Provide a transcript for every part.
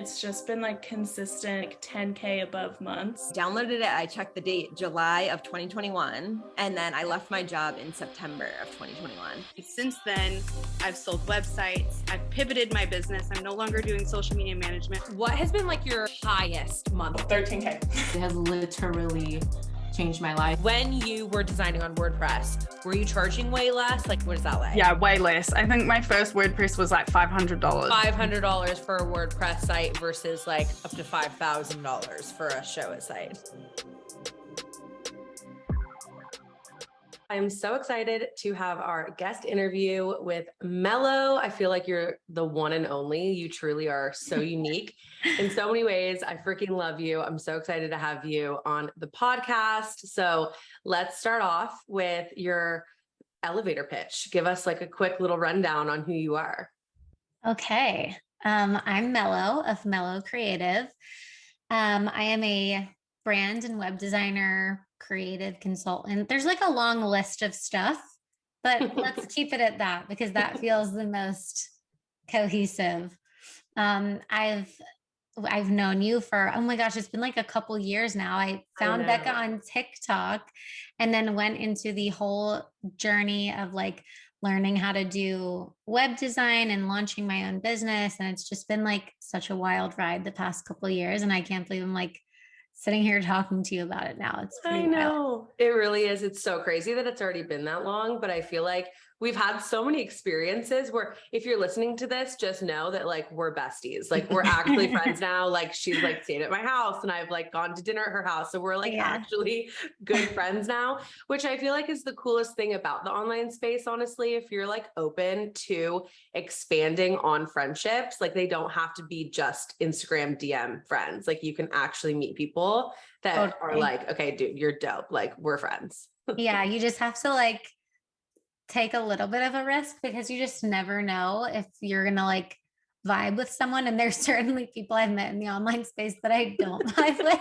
It's just been like consistent, like 10K above months. Downloaded it, I checked the date, July of 2021, and then I left my job in September of 2021. Since then, I've sold websites, I've pivoted my business, I'm no longer doing social media management. What has been like your highest month? 13K. It has literally changed my life. When you were designing on WordPress, were you charging way less? Like, what is that like? Yeah, way less. I think my first WordPress was like $500. $500 for a WordPress site versus like up to $5,000 for a Showit site. I'm so excited to have our guest interview with Melo. I feel like you're the one and only. You truly are so unique in so many ways. I freaking love you. I'm so excited to have you on the podcast. So let's start off with your elevator pitch. Give us like a quick little rundown on who you are. Okay. I'm Melo of Melo Creative. I am a brand and web designer, creative consultant. There's like a long list of stuff, but let's keep it at that because that feels the most cohesive. I've known you for, oh my gosh, it's been like a couple years now. I found Becca on TikTok and then went into the whole journey of like learning how to do web design and launching my own business. And it's just been like such a wild ride the past couple of years. And I can't believe I'm like sitting here talking to you about it now. It's pretty wild. It really is. It's so crazy that it's already been that long, but I feel like we've had so many experiences where if you're listening to this, just know that like we're besties. Like we're actually friends now. Like she's like stayed at my house and I've like gone to dinner at her house. So we're like actually good friends now, which I feel like is the coolest thing about the online space. Honestly, if you're like open to expanding on friendships, like they don't have to be just Instagram DM friends. Like you can actually meet people that are like, okay, dude, you're dope. Like we're friends. Yeah. You just have to like take a little bit of a risk because you just never know if you're going to like vibe with someone. And there's certainly people I've met in the online space that I don't vibe with,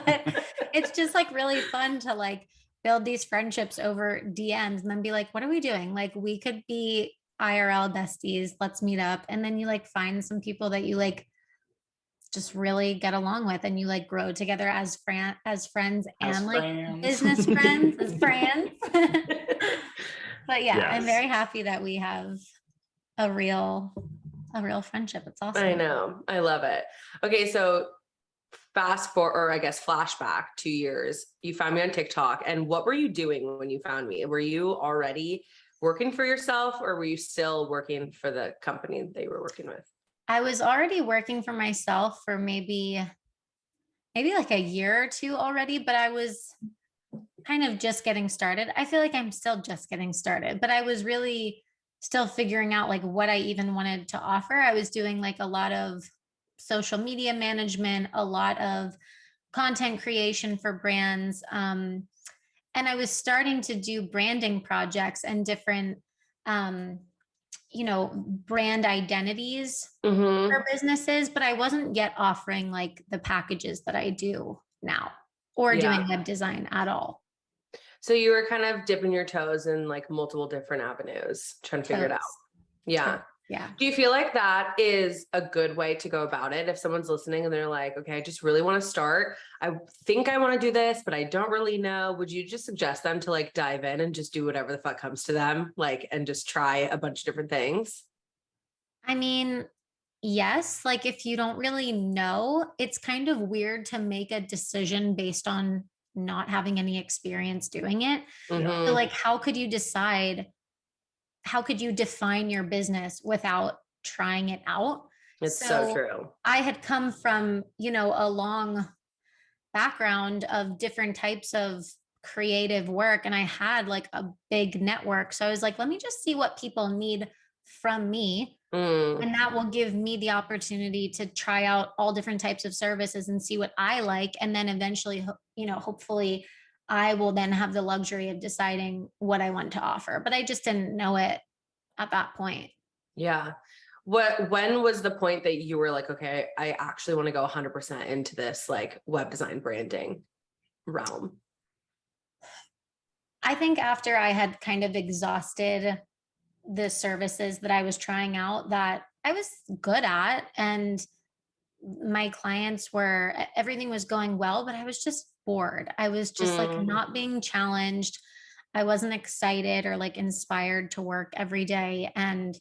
but it's just like really fun to like build these friendships over DMs and then be like, what are we doing? Like we could be IRL besties. Let's meet up. And then you like find some people that you like just really get along with and you like grow together as friends and like business friends as friends. But yeah, yes. I'm very happy that we have a real friendship. It's awesome. I know. I love it. Okay. So fast forward, or I guess flashback 2 years, you found me on TikTok. And what were you doing when you found me? Were you already working for yourself or were you still working for the company that you were working with? I was already working for myself for maybe like a year or two already, but I was kind of just getting started. I feel like I'm still just getting started, but I was really still figuring out like what I even wanted to offer. I was doing like a lot of social media management, a lot of content creation for brands. And I was starting to do branding projects and different, brand identities for businesses, but I wasn't yet offering like the packages that I do now or doing web design at all. So you were kind of dipping your toes in like multiple different avenues, trying to figure it out. Yeah. Yeah. Do you feel like that is a good way to go about it? If someone's listening and they're like, okay, I just really want to start. I think I want to do this, but I don't really know. Would you just suggest them to like dive in and just do whatever the fuck comes to them, like, and just try a bunch of different things? I mean, yes. Like if you don't really know, it's kind of weird to make a decision based on not having any experience doing it. So like, how could you decide? How could you define your business without trying it out? It's so true. I had come from, a long background of different types of creative work and I had like a big network. So I was like, let me just see what people need from me. And that will give me the opportunity to try out all different types of services and see what I like. And then eventually, hopefully I will then have the luxury of deciding what I want to offer, but I just didn't know it at that point. Yeah. When was the point that you were like, okay, I actually want to go 100% into this like web design branding realm? I think after I had kind of exhausted the services that I was trying out that I was good at and my clients were, everything was going well, but I was just bored. I was just like not being challenged. I wasn't excited or like inspired to work every day. And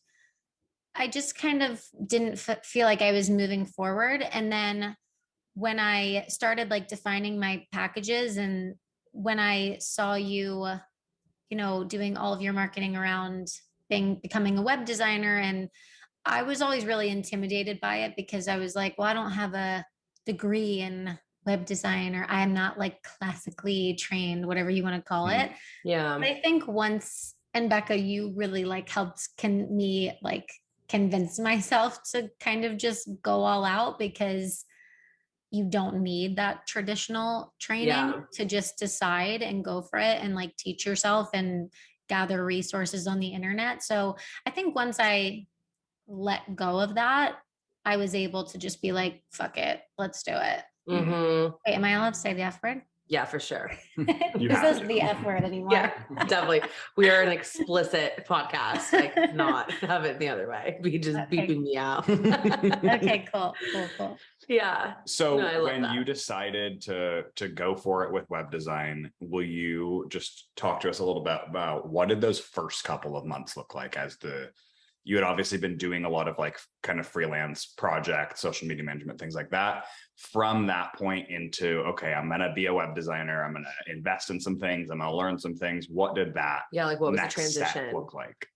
I just kind of didn't feel like I was moving forward. And then when I started like defining my packages, and when I saw you, you know, doing all of your marketing around becoming a web designer, and I was always really intimidated by it because I was like, well, I don't have a degree in web design, or I'm not like classically trained, whatever you want to call it. Yeah. But I think once, and Becca, you really like helped me like convince myself to kind of just go all out, because you don't need that traditional training to just decide and go for it and like teach yourself and gather resources on the internet. So I think once I let go of that, I was able to just be like, fuck it, let's do it. Wait, am I allowed to say the F word? Yeah, for sure. This isn't the F word anymore. Yeah, definitely. We are an explicit podcast. Like, not have it the other way. Be just beeping me out. Okay, cool. Yeah. So No, I love when that. you decided to go for it with web design, will you just talk to us a little bit about what did those first couple of months look like? You had obviously been doing a lot of like kind of freelance projects, social media management, things like that. From that point into, okay, I'm going to be a web designer. I'm going to invest in some things. I'm going to learn some things. What did that Like what was the next transition step look like?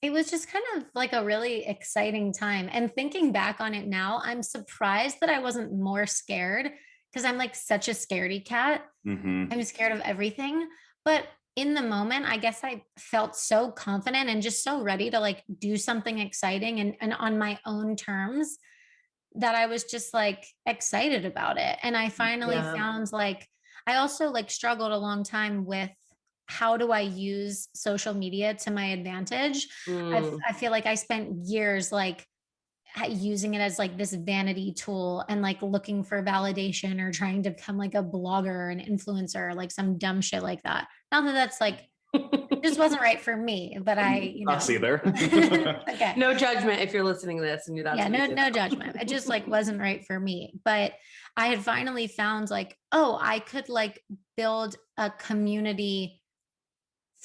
It was just kind of like a really exciting time. And thinking back on it now, I'm surprised that I wasn't more scared, because I'm like such a scaredy cat. I'm scared of everything. But in the moment, I guess I felt so confident and just so ready to like do something exciting and on my own terms, that I was just like excited about it. And I finally found like, I also like struggled a long time with, how do I use social media to my advantage? I feel like I spent years like using it as like this vanity tool and like looking for validation or trying to become like a blogger or an influencer, like some dumb shit like that. Not that that's like, it just wasn't right for me, but Us either. Okay. No judgment if you're listening to this and that's no judgment. It just like wasn't right for me. But I had finally found like, oh, I could like build a community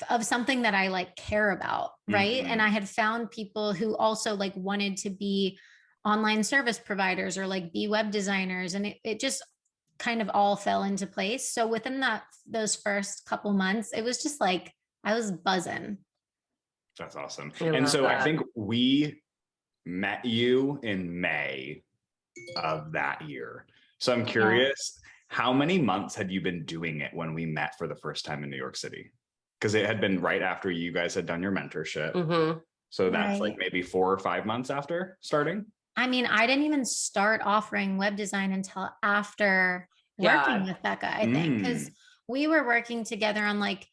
of something that I like care about, right? And I had found people who also like wanted to be online service providers or like be web designers, and it just kind of all fell into place. So within those first couple months, it was just like I was buzzing. That's awesome. And so I think we met you in May of that year. So I'm curious, how many months had you been doing it when we met for the first time in New York City? Because it had been right after you guys had done your mentorship. So that's like maybe 4 or 5 months after starting. I mean, I didn't even start offering web design until after working with Becca, I think, because we were working together on like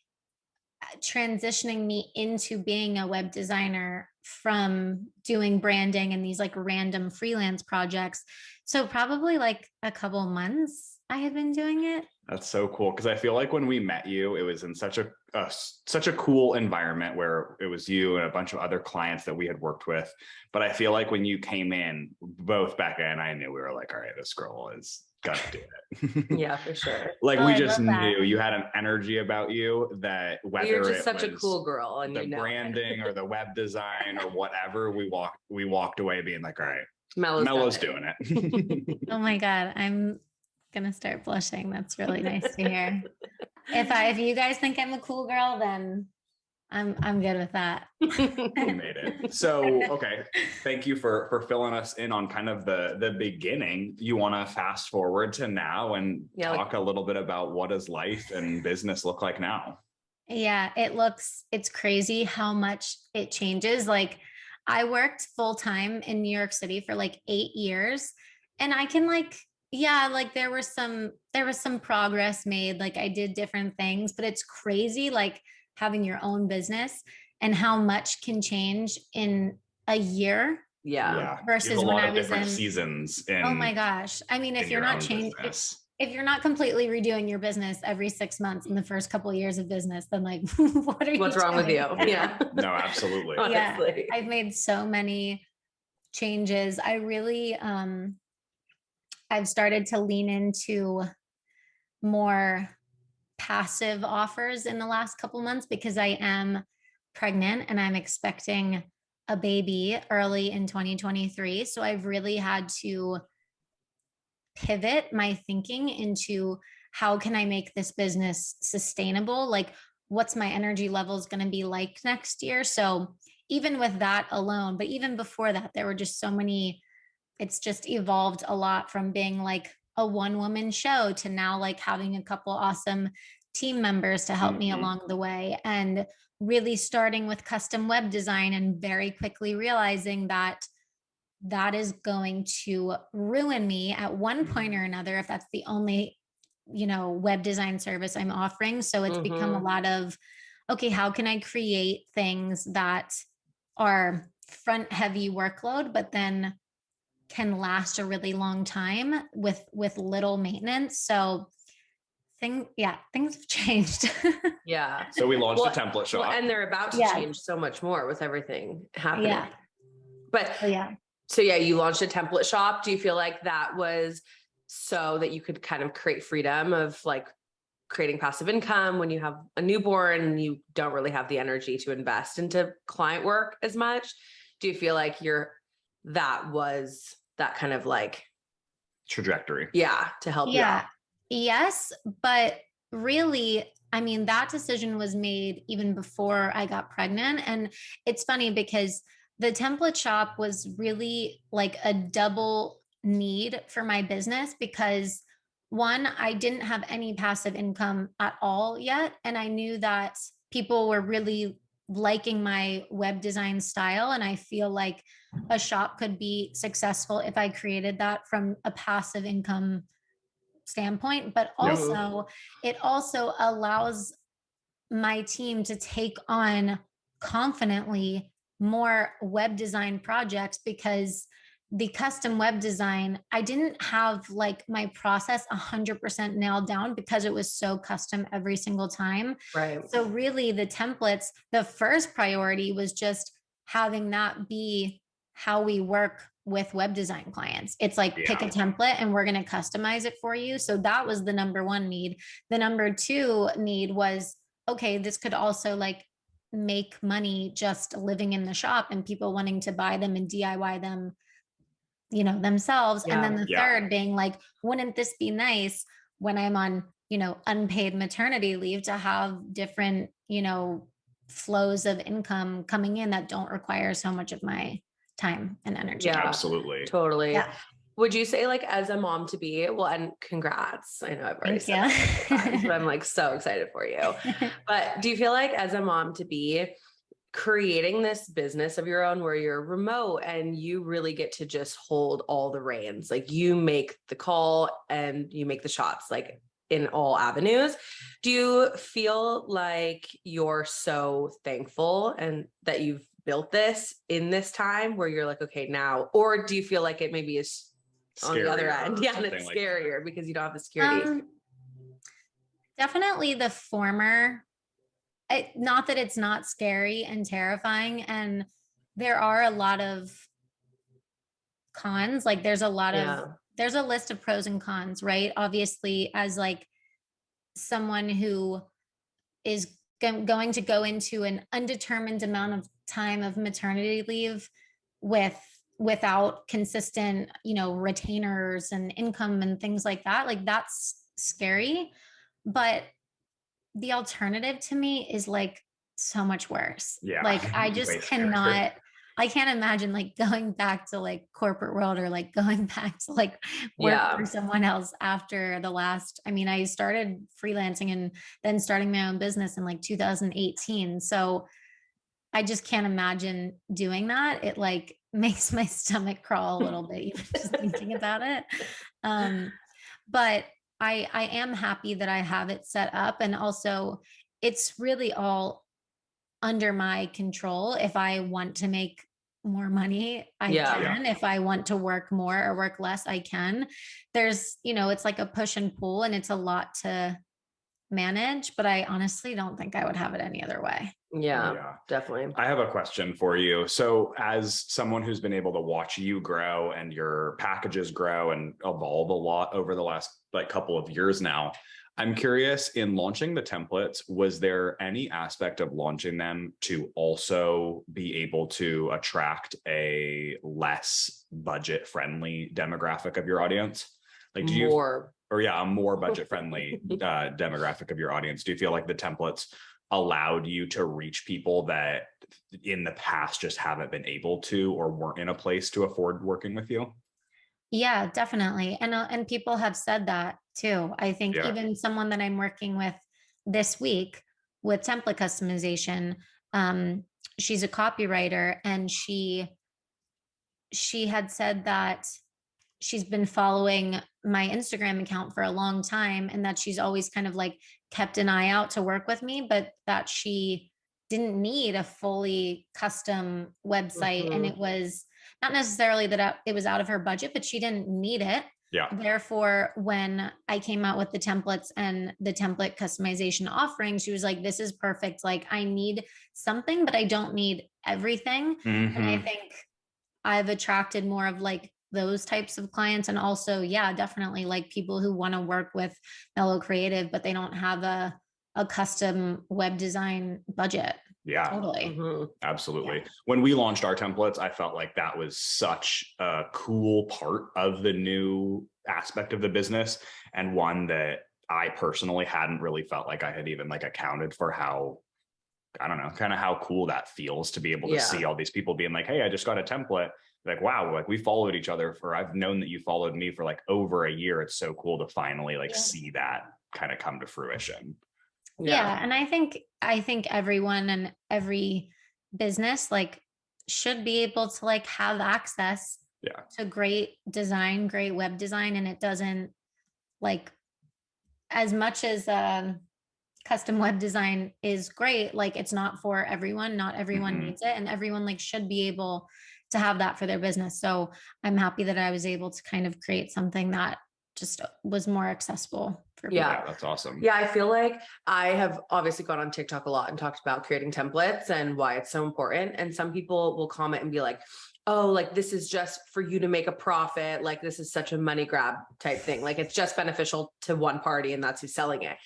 transitioning me into being a web designer from doing branding and these like random freelance projects. So probably like a couple months I had been doing it. That's so cool. Because I feel like when we met you, it was in such a cool environment where it was you and a bunch of other clients that we had worked with. But I feel like when you came in, both Becca and I knew, we were like, all right, this girl is gonna do it. Yeah, for sure. Like we just knew you had an energy about you that whether you're just it such a cool girl, and the branding or the web design or whatever, we walked away being like, all right, Melo's doing it. Oh my God. I'm gonna start blushing. That's really nice to hear. If you guys think I'm a cool girl, then I'm good with that. We made it. So, okay. Thank you for filling us in on kind of the beginning. You want to fast forward to now and talk a little bit about what does life and business look like now? Yeah, it's crazy how much it changes. Like I worked full time in New York City for like 8 years, and I can like, like there was some progress made. Like I did different things, but it's crazy like having your own business and how much can change in a year. Yeah. Versus when I was in seasons. Oh my gosh. I mean, if you're not changing, if you're not completely redoing your business every 6 months in the first couple of years of business, then like, what's wrong with you? Yeah. No, absolutely. Yeah. I've made so many changes. I really, I've started to lean into more passive offers in the last couple months because I am pregnant and I'm expecting a baby early in 2023. So I've really had to pivot my thinking into how can I make this business sustainable? Like, what's my energy levels going to be like next year? So even with that alone, but even before that, there were just so many, it's just evolved a lot from being like a one woman show to now like having a couple awesome team members to help me along the way, and really starting with custom web design and very quickly realizing that that is going to ruin me at one point or another if that's the only, web design service I'm offering. So it's become a lot of, okay, how can I create things that are front heavy workload, but then can last a really long time with little maintenance. So things have changed. Yeah. So we launched a template shop. Well, and they're about to change so much more with everything happening. Yeah. But so you launched a template shop. Do you feel like that was so that you could kind of create freedom of like creating passive income when you have a newborn and you don't really have the energy to invest into client work as much? Do you feel like that was that kind of like trajectory? Yeah, to help you out. Yes, but really, I mean, that decision was made even before I got pregnant. And it's funny because the template shop was really like a double need for my business because one, I didn't have any passive income at all yet. And I knew that people were really liking my web design style. And I feel like a shop could be successful if I created that from a passive income standpoint, but also it also allows my team to take on confidently more web design projects because the custom web design, I didn't have like my process 100% nailed down because it was so custom every single time. Right. So really the templates, the first priority was just having that be how we work with web design clients. It's like pick a template and we're going to customize it for you. So that was the number one need. The number two need was, okay, this could also like make money just living in the shop and people wanting to buy them and DIY them, themselves. And then the third being like, wouldn't this be nice when I'm on, unpaid maternity leave to have different, flows of income coming in that don't require so much of my time and energy. Yeah, absolutely. Totally. Yeah. Would you say like as a mom to be, well, and congrats. I know I've already said Thank that, but I'm like so excited for you. But do you feel like as a mom to be creating this business of your own where you're remote and you really get to just hold all the reins, like you make the call and you make the shots, like in all avenues. Do you feel like you're so thankful and that you've built this in this time where you're like, okay, now, or do you feel like it maybe is on the other end? Yeah, and it's like scarier because you don't have the security. Definitely the former. Not that it's not scary and terrifying, and there are a lot of cons. Like there's a list of pros and cons, right? Obviously, as like someone who is going to go into an undetermined amount of time of maternity leave without consistent, retainers and income and things like that, like that's scary. But the alternative to me is like so much worse. Yeah. Like I just cannot, I can't imagine like going back to like corporate world or like going back to like work for someone else after the last, I mean, I started freelancing and then starting my own business in like 2018. So I just can't imagine doing that. It like makes my stomach crawl a little bit, even just thinking about it. But I am happy that I have it set up. And also it's really all under my control. If I want to make more money, I can. If I want to work more or work less, I can. There's, it's like a push and pull, and it's a lot to manage, but I honestly don't think I would have it any other way. Yeah, definitely. I have a question for you. So as someone who's been able to watch you grow and your packages grow and evolve a lot over the last like couple of years now, I'm curious, in launching the templates, was there any aspect of launching them to also be able to attract a less budget friendly demographic of your audience? Like, do you, a more budget friendly demographic of your audience? Do you feel like the templates allowed you to reach people that in the past just haven't been able to, or weren't in a place to afford working with you? Yeah, definitely. And people have said that too. I think even someone that I'm working with this week with template customization, she's a copywriter, and she had said that she's been following my Instagram account for a long time, and that she's always kind of like kept an eye out to work with me, but that she didn't need a fully custom website. And it was not necessarily that it was out of her budget, but she didn't need it. Yeah. Therefore, when I came out with the templates and the template customization offering, she was like, this is perfect. Like, I need something, but I don't need everything. And I think I've attracted more of like those types of clients. And also, yeah, definitely like people who want to work with Melo Creative, but they don't have a custom web design budget. Yeah, totally. Absolutely. When we launched our templates, I felt like that was such a cool part of the new aspect of the business, and one that I personally hadn't really felt like I had even like accounted for how, I don't know, kind of how cool that feels to be able to see all these people being like, hey, I just got a template. Like, wow, like we followed each other for, I've known that you followed me for like over a year. It's so cool to finally like see that kind of come to fruition. Yeah. And I think everyone and every business like should be able to like have access to great design, great web design. And it doesn't, like, as much as custom web design is great, like it's not for everyone. Not everyone needs it, and everyone like should be able to have that for their business. So I'm happy that I was able to kind of create something that just was more accessible for people. Yeah, that's awesome. Yeah, I feel like I have obviously gone on TikTok a lot and talked about creating templates and why it's so important. And some people will comment and be like, oh, like this is just for you to make a profit. Like this is such a money grab type thing. Like it's just beneficial to one party and that's who's selling it.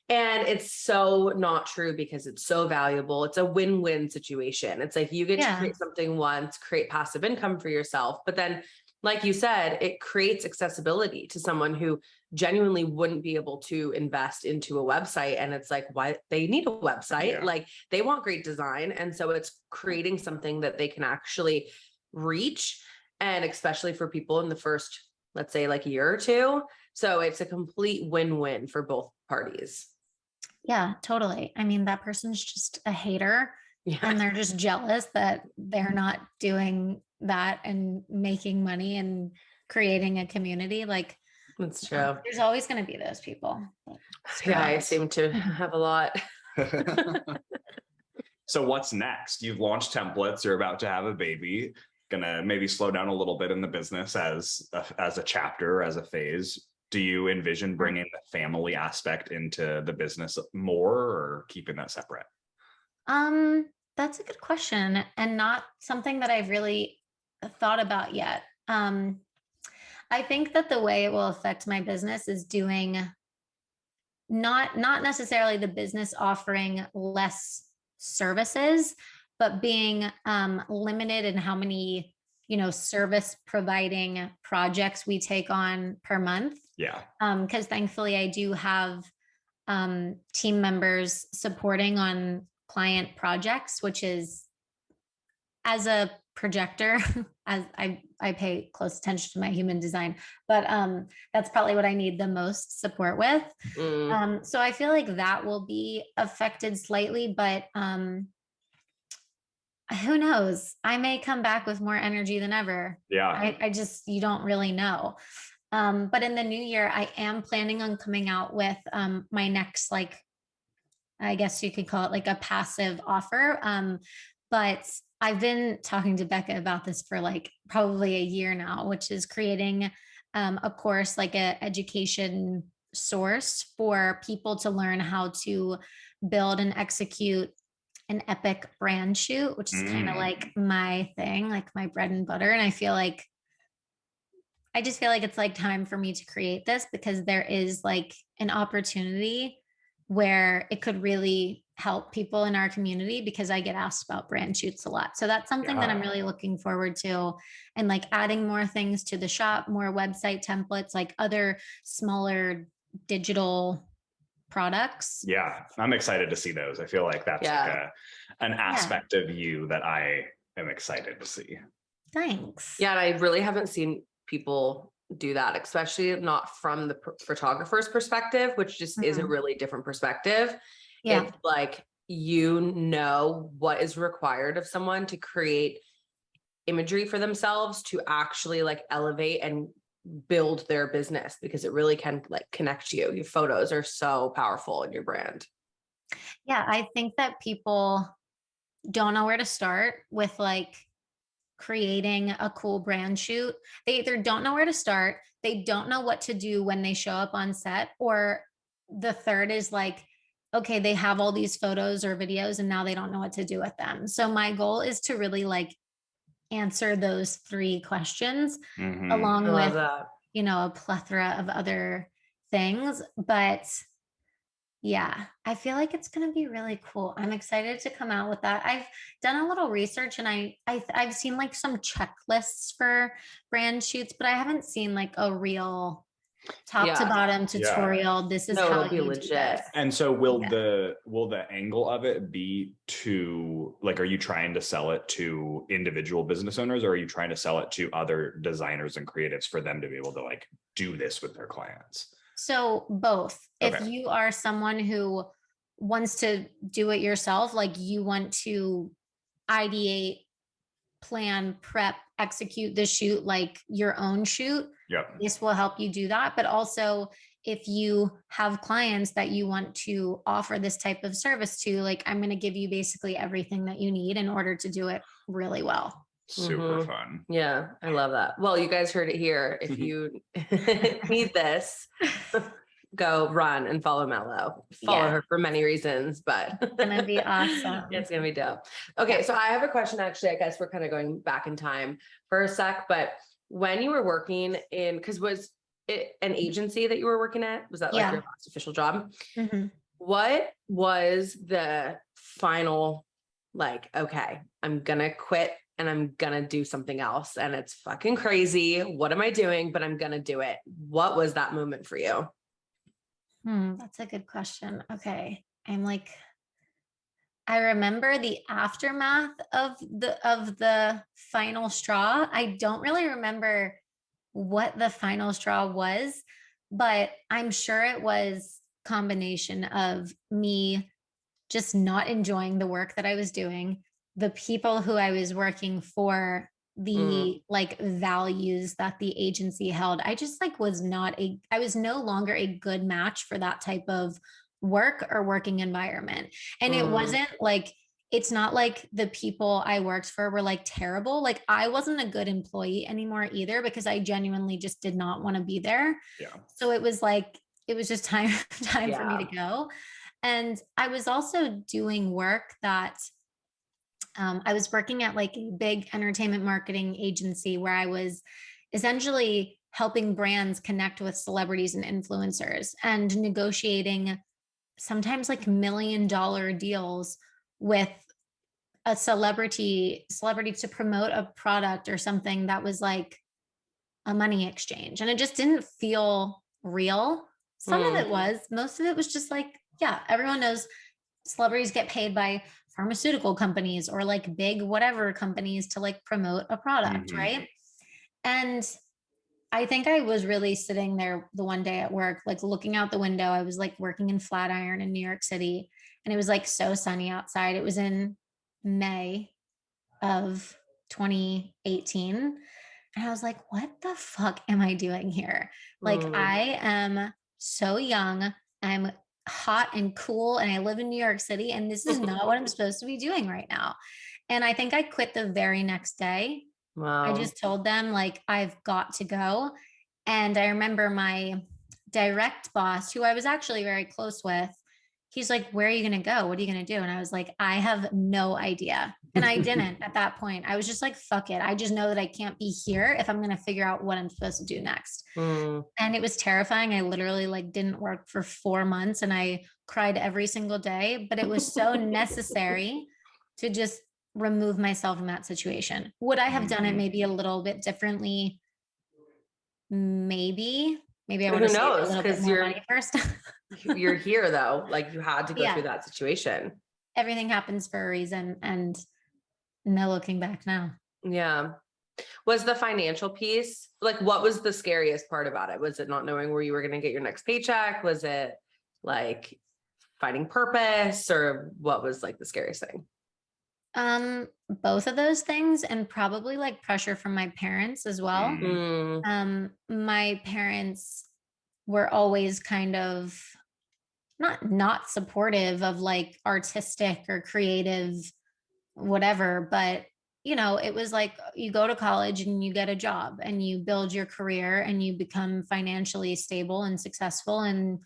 And it's so not true, because it's so valuable. It's a win-win situation. It's like you get to create something once, create passive income for yourself, but then like you said, it creates accessibility to someone who genuinely wouldn't be able to invest into a website. And it's like, why they need a website? Like they want great design. And so it's creating something that they can actually reach. And especially for people in the first, let's say like year or two. So it's a complete win-win for both parties. Yeah, totally. I mean, that person's just a hater and they're just jealous that they're not doing that and making money and creating a community. Like, that's true. There's always going to be those people. Yeah, I seem to have a lot. So what's next? You've launched templates, you're about to have a baby, gonna maybe slow down a little bit in the business as a chapter, as a phase. Do you envision bringing the family aspect into the business more, or keeping that separate? That's a good question, and not something that I've really thought about yet. I think that the way it will affect my business is doing not necessarily the business offering less services, but being limited in how many, service providing projects we take on per month. Yeah. Because thankfully I do have team members supporting on client projects, which is, as a projector, as I pay close attention to my human design, but that's probably what I need the most support with. So I feel like that will be affected slightly, but who knows? I may come back with more energy than ever. Yeah. I just, you don't really know. But in the new year, I am planning on coming out with my next, like, I guess you could call it like a passive offer. But I've been talking to Becca about this for like probably a year now, which is creating a course, like a education source for people to learn how to build and execute an epic brand shoot, which is kind of like my thing, like my bread and butter. And I just feel like it's like time for me to create this because there is like an opportunity where it could really help people in our community because I get asked about brand shoots a lot. So that's something that I'm really looking forward to, and like adding more things to the shop, more website templates, like other smaller digital products. Yeah, I'm excited to see those. I feel like that's like an aspect of you that I am excited to see. Thanks. Yeah, and I really haven't seen people do that, especially not from the photographer's perspective, which just is a really different perspective. Yeah. It's like, you know, what is required of someone to create imagery for themselves to actually like elevate and build their business, because it really can like connect you. Your photos are so powerful in your brand. Yeah, I think that people don't know where to start with like creating a cool brand shoot. They either don't know where to start, they don't know what to do when they show up on set, or the third is like, okay, they have all these photos or videos and now they don't know what to do with them. So my goal is to really like answer those three questions along with, you know, a plethora of other things. But yeah, I feel like it's going to be really cool. I'm excited to come out with that. I've done a little research and I've seen like some checklists for brand shoots, but I haven't seen like a real top to bottom tutorial. This is how it'll be you legit. do this. And so will the angle of it be to like, are you trying to sell it to individual business owners, or are you trying to sell it to other designers and creatives for them to be able to like do this with their clients? So both. Okay. If you are someone who wants to do it yourself, like you want to ideate, plan, prep, execute the shoot like your own shoot, this will help you do that. But also if you have clients that you want to offer this type of service to, like I'm going to give you basically everything that you need in order to do it really well. Super fun. Yeah, I love that. Well, you guys heard it here. If you need this, go run and follow Melo. Follow her for many reasons, but it's gonna be awesome. It's gonna be dope. Okay, so I have a question. Actually, I guess we're kind of going back in time for a sec, but when you were working in, because was it an agency that you were working at? Was that like your last official job? What was the final, like, okay, I'm gonna quit and I'm gonna do something else, and it's fucking crazy. What am I doing? But I'm gonna do it. What was that moment for you? That's a good question. Okay. I remember the aftermath of the final straw. I don't really remember what the final straw was, but I'm sure it was a combination of me just not enjoying the work that I was doing, the people who I was working for, the like values that the agency held. I just like I was no longer a good match for that type of work or working environment. And it wasn't like, it's not like the people I worked for were like terrible. Like I wasn't a good employee anymore either, because I genuinely just did not want to be there. So it was like, it was just time for me to go. And I was also doing work that I was working at like a big entertainment marketing agency where I was essentially helping brands connect with celebrities and influencers and negotiating sometimes like $1 million deals with a celebrity to promote a product or something that was like a money exchange. And it just didn't feel real. Some of it was, most of it was just like, yeah, everyone knows celebrities get paid by pharmaceutical companies or like big whatever companies to like promote a product, right? And I think I was really sitting there the one day at work, like looking out the window. I was like working in Flatiron in New York City, and it was like so sunny outside. It was in May of 2018. And I was like, what the fuck am I doing here? Like, I am so young. I'm hot and cool, and I live in New York City, and this is not what I'm supposed to be doing right now. And I think I quit the very next day. I just told them like, I've got to go. And I remember my direct boss, who I was actually very close with, he's like, where are you going to go? What are you going to do? And I was like, I have no idea. And I didn't at that point. I was just like, fuck it. I just know that I can't be here if I'm going to figure out what I'm supposed to do next. And it was terrifying. I literally like didn't work for 4 months and I cried every single day, but it was so necessary to just remove myself from that situation. Would I have done it maybe a little bit differently? Maybe I would have saved a little bit more money first. You're here though. Like you had to go through that situation. Everything happens for a reason and no looking back now. Yeah. Was the financial piece, like what was the scariest part about it? Was it not knowing where you were going to get your next paycheck? Was it like finding purpose, or what was like the scariest thing? Both of those things, and probably like pressure from my parents as well. My parents were always kind of not supportive of like artistic or creative whatever, but you know, it was like you go to college and you get a job and you build your career and you become financially stable and successful and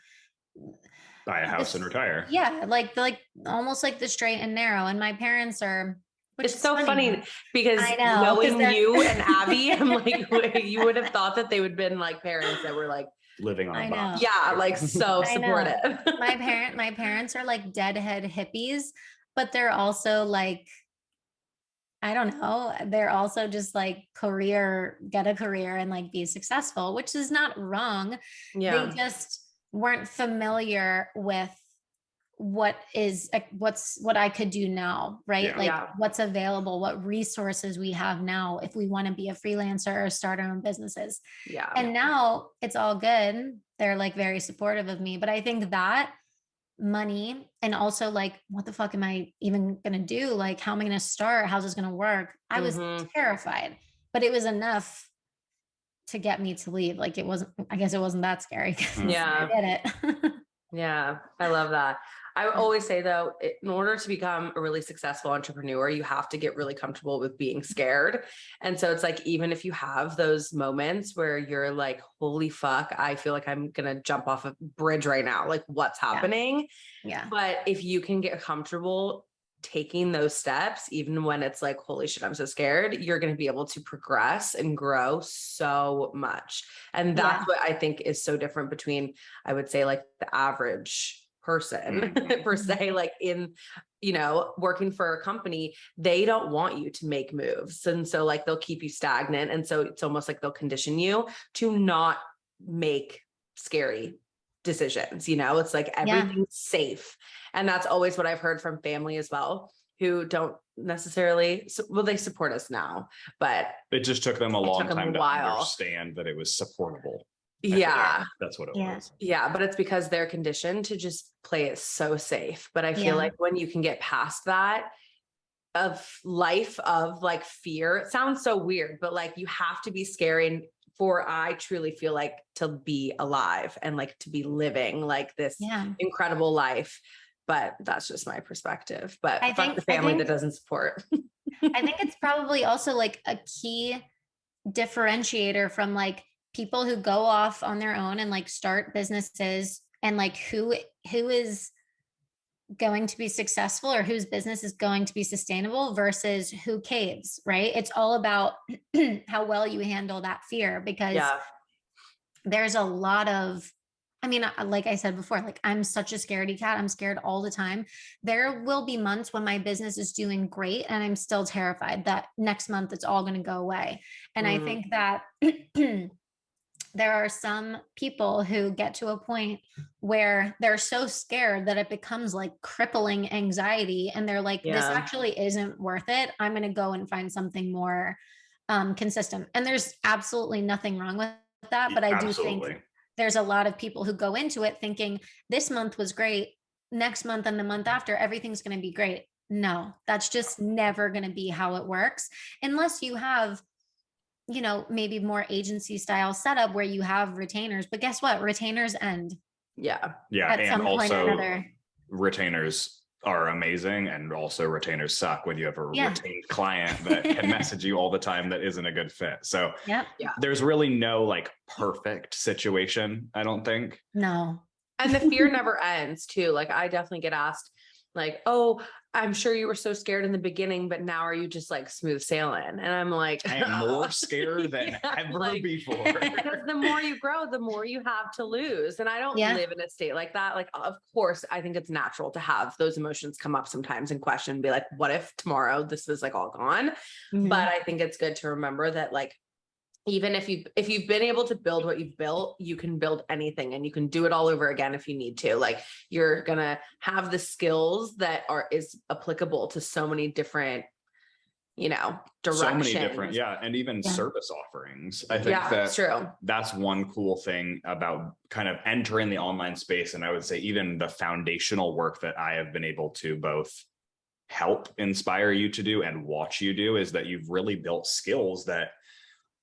buy a house and retire. Yeah, like almost like the straight and narrow. And my parents are. It's so funny because knowing you and Abby, I'm like, you would have thought that they would have been like parents that were like living on a box. Yeah, like so supportive. My parents are like deadhead hippies, but they're also like, I don't know, they're also just like get a career and like be successful, which is not wrong. Yeah. They just weren't familiar with what I could do now, right? What's available, what resources we have now if we want to be a freelancer or start our own businesses. Yeah. And now it's all good. They're like very supportive of me, but I think that money and also like, what the fuck am I even going to do? Like, how am I going to start? How's this going to work? I was terrified, but it was enough to get me to leave. Like I guess it wasn't that scary. Yeah. I did it. Yeah. I love that. I always say though, in order to become a really successful entrepreneur, you have to get really comfortable with being scared. And so it's like, even if you have those moments where you're like, holy fuck, I feel like I'm going to jump off a bridge right now. Like what's happening? Yeah. But if you can get comfortable taking those steps, even when it's like, holy shit, I'm so scared, you're going to be able to progress and grow so much. And that's what I think is so different between, I would say, like the average person per se, like in, you know, working for a company, they don't want you to make moves. And so like, they'll keep you stagnant. And so it's almost like they'll condition you to not make scary decisions. You know, it's like everything's safe. And that's always what I've heard from family as well, who don't necessarily, well, they support us now, but it just took them a long time to understand that it was supportable. Yeah. That's what it was. Yeah. But it's because they're conditioned to just play it so safe. But I feel like when you can get past that of life of like fear, it sounds so weird, but like you have to be scary. And I truly feel like to be alive and like to be living like this incredible life. But that's just my perspective. But I think the family that doesn't support. I think it's probably also like a key differentiator from like people who go off on their own and like start businesses and like who is going to be successful or whose business is going to be sustainable versus who caves, right? It's all about how well you handle that fear, because there's a lot of, I mean, like I said before, like I'm such a scaredy cat. I'm scared all the time. There will be months when my business is doing great and I'm still terrified that next month it's all going to go away. And I think that there are some people who get to a point where they're so scared that it becomes like crippling anxiety. And they're like, this actually isn't worth it. I'm going to go and find something more consistent. And there's absolutely nothing wrong with that. But I do think there's a lot of people who go into it thinking this month was great. Next month and the month after, everything's going to be great. No, that's just never going to be how it works unless you have, you know, maybe more agency style setup where you have retainers, but guess what? Retainers end. Yeah. At And some point also or another. retainers are amazing, and also retainers suck when you have a Yeah. retained client that can message you all the time that isn't a good fit. So Yep. there's really no like perfect situation, I don't think. No. And the fear never ends too. Like I definitely get asked like, oh, I'm sure you were so scared in the beginning, but now are you just like smooth sailing? And I'm like, I am more scared than ever like, before. because the more you grow, the more you have to lose. And I don't Yeah. live in a state like that. Like, of course, I think it's natural to have those emotions come up sometimes and question, be like, what if tomorrow this was like all gone? Mhm. But I think it's good to remember that like, even if you've been able to build what you've built, you can build anything and you can do it all over again if you need to. Like you're gonna have the skills that is applicable to so many different, directions. So many different, and even service offerings. I think that's true. That's one cool thing about kind of entering the online space. And I would say even the foundational work that I have been able to both help inspire you to do and watch you do is that you've really built skills that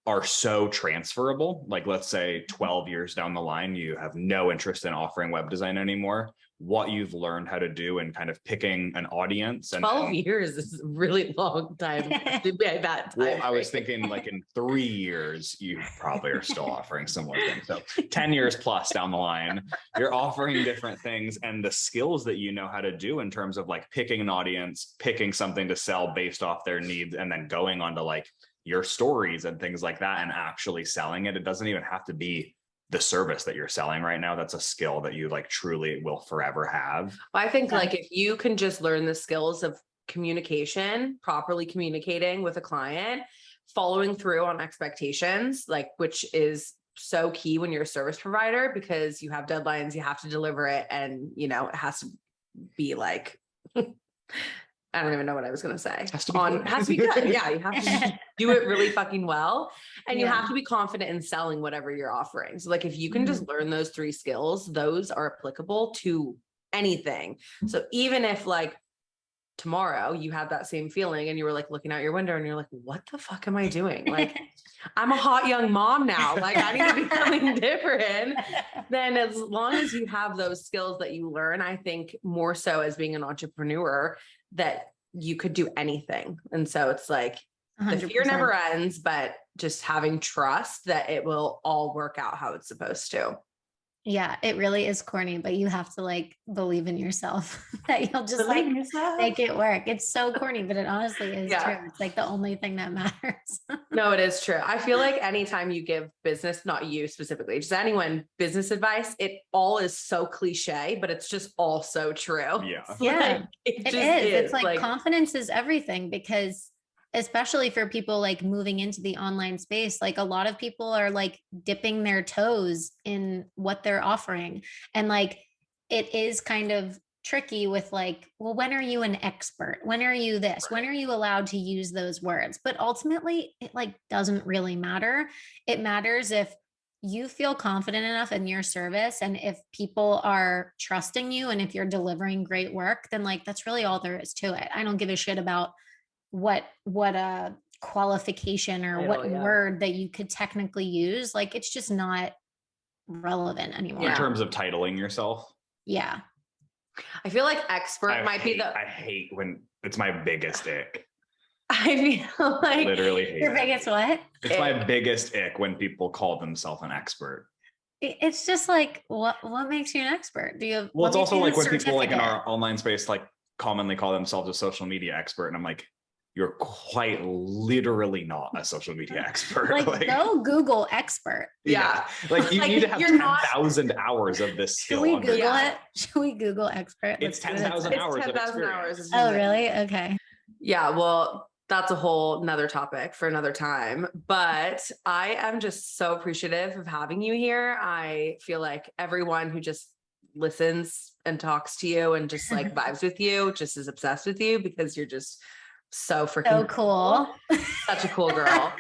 are so transferable. Like let's say 12 years down the line, you have no interest in offering web design anymore. What you've learned how to do and kind of picking an audience. 12 years is a really long time to be at that time. Well, I was thinking like in 3 years, you probably are still offering similar things. So 10 years plus down the line, you're offering different things, and the skills that you know how to do in terms of like picking an audience, picking something to sell based off their needs, and then going on to like your stories and things like that and actually selling it. It doesn't even have to be the service that you're selling right now. That's a skill that you like truly will forever have. I think like if you can just learn the skills of communication, properly communicating with a client, following through on expectations, like which is so key when you're a service provider because you have deadlines, you have to deliver it, and it has to be like I don't even know what I was going to say. Has to be good. Yeah. You have to do it really fucking well. And you have to be confident in selling whatever you're offering. So like, if you can just learn those 3 skills, those are applicable to anything. So even if like tomorrow you had that same feeling and you were like looking out your window and you're like, what the fuck am I doing? Like, I'm a hot young mom now. Like I need to be something different. Then as long as you have those skills that you learn, I think more so as being an entrepreneur, that you could do anything. And so it's like 100%. The fear never ends, but just having trust that it will all work out how it's supposed to. Yeah, it really is corny, but you have to like believe in yourself that you'll just like make it work. It's so corny, but it honestly is true. It's like the only thing that matters. No, it is true. I feel like anytime you give business, not you specifically, just anyone business advice, it all is so cliche, but it's just all so true. Yeah. Yeah, it is. It's like confidence is everything, because especially for people like moving into the online space, like a lot of people are like dipping their toes in what they're offering. And like, it is kind of tricky with like, well, when are you an expert? When are you this? When are you allowed to use those words? But ultimately it like doesn't really matter. It matters if you feel confident enough in your service, and if people are trusting you, and if you're delivering great work, then like, that's really all there is to it. I don't give a shit about what a qualification or what word that you could technically use. Like, it's just not relevant anymore. In terms of titling yourself. Yeah. I feel like expert might be I hate when it's my biggest ick. I feel like Literally hate your biggest what? It's my biggest ick when people call themselves an expert. It's just like, what makes you an expert? Do you have, well, it's also like when people like in our online space like commonly call themselves a social media expert, and I'm like, you're quite literally not a social media expert. Like go Google expert. Yeah. Like you need to have 10,000 hours of this skill. Should we Google it? Should we Google expert? It's 10,000 hours. 10,000 hours. Oh, really? Okay. Yeah. Well, that's a whole nother topic for another time, but I am just so appreciative of having you here. I feel like everyone who just listens and talks to you and just like vibes with you, just is obsessed with you, because you're just so freaking cool. Such a cool girl.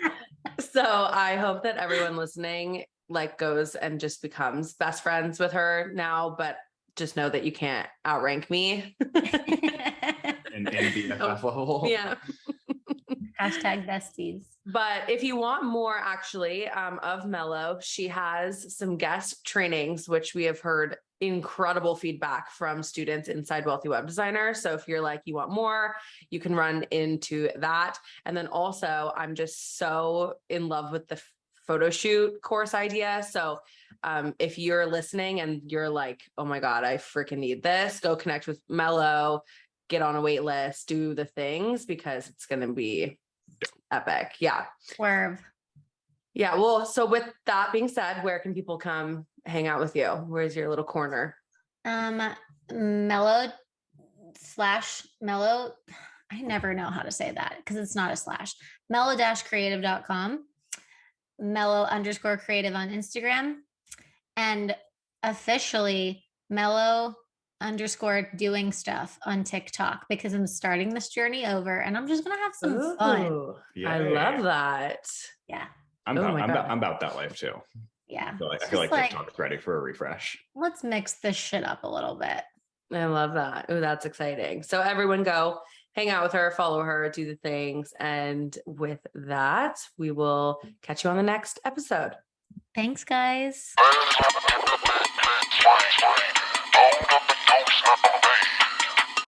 So I hope that everyone listening like goes and just becomes best friends with her now, but just know that you can't outrank me. in BFF level. Yeah. Hashtag besties. But if you want more actually of Melo, she has some guest trainings, which we have heard incredible feedback from students inside Wealthy Web Designer. So if you're like, you want more, you can run into that. And then also, I'm just so in love with the photo shoot course idea. So if you're listening and you're like, oh my God, I freaking need this, go connect with Melo, get on a wait list, do the things, because it's going to be epic. Yeah. Swerve. Yeah. Well, so with that being said, where can people come hang out with you? Where's your little corner? Melo / Melo. I never know how to say that because it's not a slash. Melo-creative.com. Melo_creative on Instagram. And officially Melo_doing stuff on TikTok, because I'm starting this journey over and I'm just gonna have some fun. I love that. Yeah. I'm about that life too. Yeah. I feel like TikTok's ready for a refresh. Let's mix this shit up a little bit. I love that. Oh, that's exciting. So everyone go hang out with her, follow her, do the things. And with that, we will catch you on the next episode. Thanks, guys.